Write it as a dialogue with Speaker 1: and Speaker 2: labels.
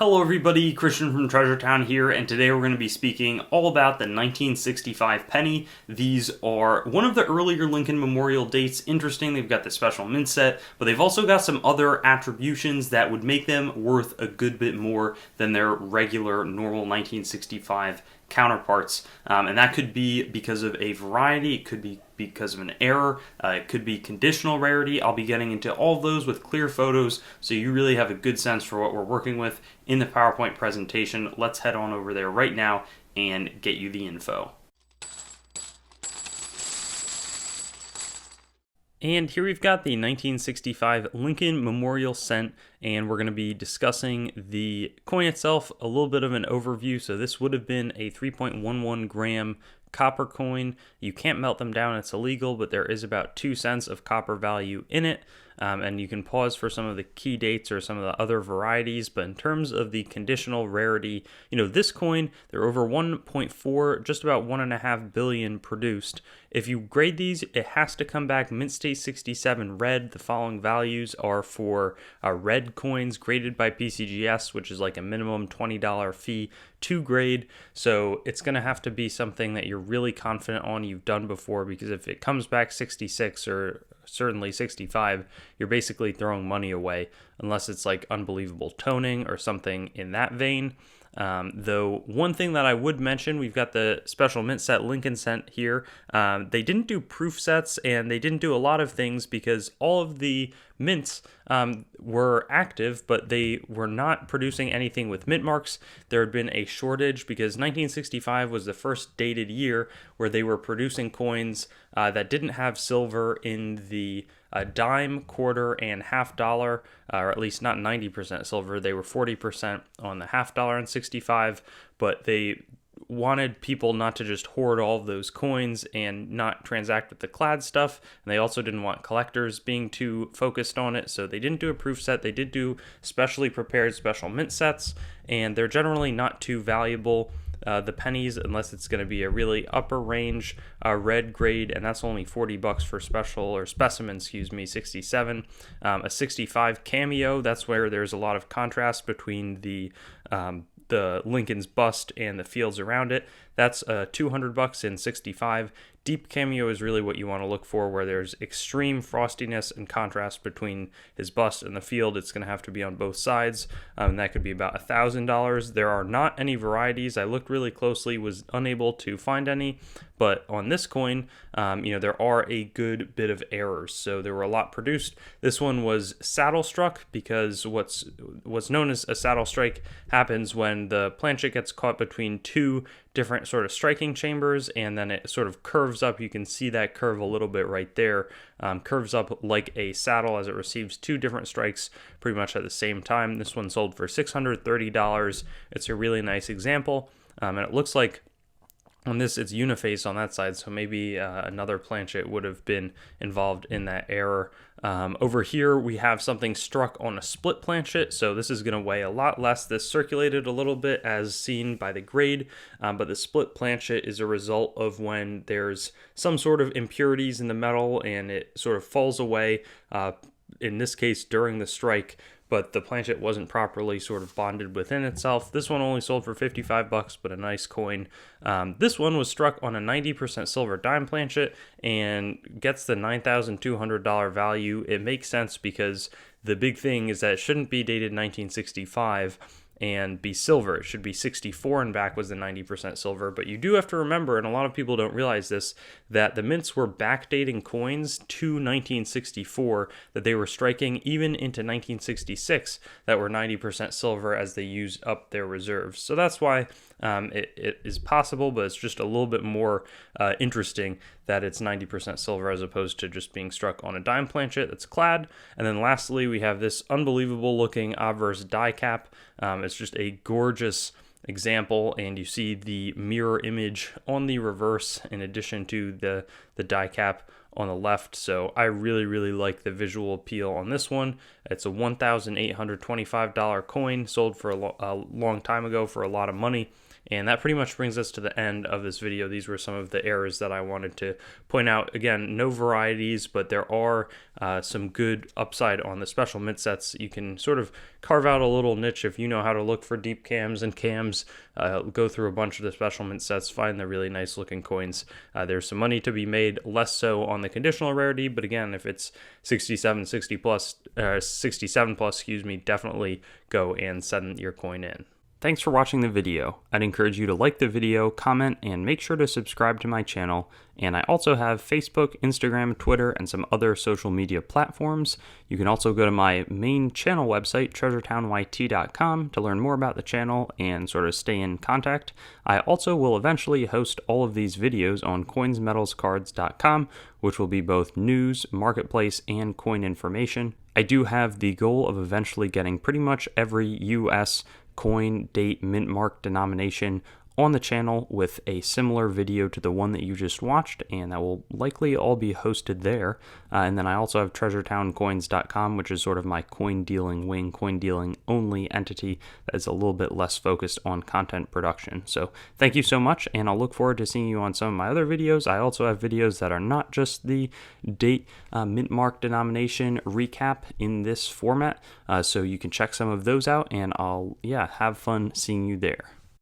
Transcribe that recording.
Speaker 1: Hello everybody, Christian from Treasure Town here, and today we're going to be speaking all about the 1965 penny. These are one of the earlier Lincoln Memorial dates. Interesting, they've got the special mint set, but they've also got some other attributions that would make them worth a good bit more than their regular, normal 1965 counterparts, and that could be because of a variety, it could be because of an error, it could be conditional rarity. I'll be getting into all of those with clear photos so you really have a good sense for what we're working with in the PowerPoint presentation. Let's head on over there right now and get you the info. And here we've got the 1965 Lincoln Memorial Cent, and we're going to be discussing the coin itself, a little bit of an overview. So this would have been a 3.11 gram copper coin. You can't melt them down, it's illegal, but there is about 2 cents of copper value in it. And you can pause for some of the key dates or some of the other varieties. But in terms of the conditional rarity, this coin, there are over 1.4, just about 1.5 billion produced. If you grade these, it has to come back mint state 67 red. The following values are for red coins graded by PCGS, which is like a minimum $20 fee to grade. So it's going to have to be something that you're really confident on, you've done before, because if it comes back 66 or certainly 65, you're basically throwing money away unless it's like unbelievable toning or something in that vein. Though one thing that I would mention, we've got the special mint set Lincoln Cent here. They didn't do proof sets and they didn't do a lot of things because all of the mints were active, but they were not producing anything with mint marks. There had been a shortage because 1965 was the first dated year where they were producing coins that didn't have silver in the dime, quarter, and half dollar, or at least not 90% silver. They were 40% on the half dollar and 65, but they wanted people not to just hoard all of those coins and not transact with the clad stuff. And they also didn't want collectors being too focused on it. So they didn't do a proof set. They did do specially prepared special mint sets, and they're generally not too valuable. The pennies, unless it's going to be a really upper range red grade, and that's only $40 for special or specimen, 67. A 65 cameo, that's where there's a lot of contrast between the Lincoln's bust and the fields around it. That's $200 in 65. Deep cameo is really what you want to look for, where there's extreme frostiness and contrast between his bust and the field. It's going to have to be on both sides. That could be about $1,000. There are not any varieties. I looked really closely, was unable to find any. But on this coin, there are a good bit of errors. So there were a lot produced. This one was saddle struck because what's known as a saddle strike happens when the planchet gets caught between two different sort of striking chambers, and then it sort of curves up. You can see that curve a little bit right there. Curves up like a saddle as it receives two different strikes pretty much at the same time. This one sold for $630. It's a really nice example, and it looks like on this, it's uniface on that side, so maybe another planchet would have been involved in that error. Over here, we have something struck on a split planchet, so this is going to weigh a lot less. This circulated a little bit as seen by the grade, but the split planchet is a result of when there's some sort of impurities in the metal and it sort of falls away, in this case during the strike, but the planchet wasn't properly sort of bonded within itself. This one only sold for $55, but a nice coin. This one was struck on a 90% silver dime planchet and gets the $9,200 value. It makes sense because the big thing is that it shouldn't be dated 1965 and be silver. It should be 64 and back was the 90% silver. But you do have to remember, and a lot of people don't realize this, that the mints were backdating coins to 1964, that they were striking even into 1966 that were 90% silver as they used up their reserves. So that's why it is possible, but it's just a little bit more interesting that it's 90% silver as opposed to just being struck on a dime planchet that's clad. And then lastly, we have this unbelievable looking obverse die cap. It's just a gorgeous example, and you see the mirror image on the reverse in addition to the die cap on the left. So I really like the visual appeal on this one. It's a $1,825 coin, sold for a long time ago for a lot of money. And that pretty much brings us to the end of this video. These were some of the errors that I wanted to point out. Again, no varieties, but there are some good upside on the special mint sets. You can sort of carve out a little niche if you know how to look for deep cams and cams. Go through a bunch of the special mint sets, find the really nice looking coins. There's some money to be made, less so on the conditional rarity, but again, if it's 67 plus, excuse me, definitely go and send your coin in. Thanks for watching the video. I'd encourage you to like the video, comment, and make sure to subscribe to my channel. And I also have Facebook, Instagram, Twitter, and some other social media platforms. You can also go to my main channel website, treasuretownYT.com, to learn more about the channel and sort of stay in contact. I also will eventually host all of these videos on coinsmetalscards.com, which will be both news, marketplace, and coin information. I do have the goal of eventually getting pretty much every US coin, date, mint mark, denomination on the channel with a similar video to the one that you just watched, and that will likely all be hosted there. And then I also have treasuretowncoins.com, which is sort of my coin dealing wing, coin dealing only entity that is a little bit less focused on content production. So thank you so much, and I'll look forward to seeing you on some of my other videos. I also have videos that are not just the date, mint mark, denomination recap in this format, so you can check some of those out, and I'll have fun seeing you there.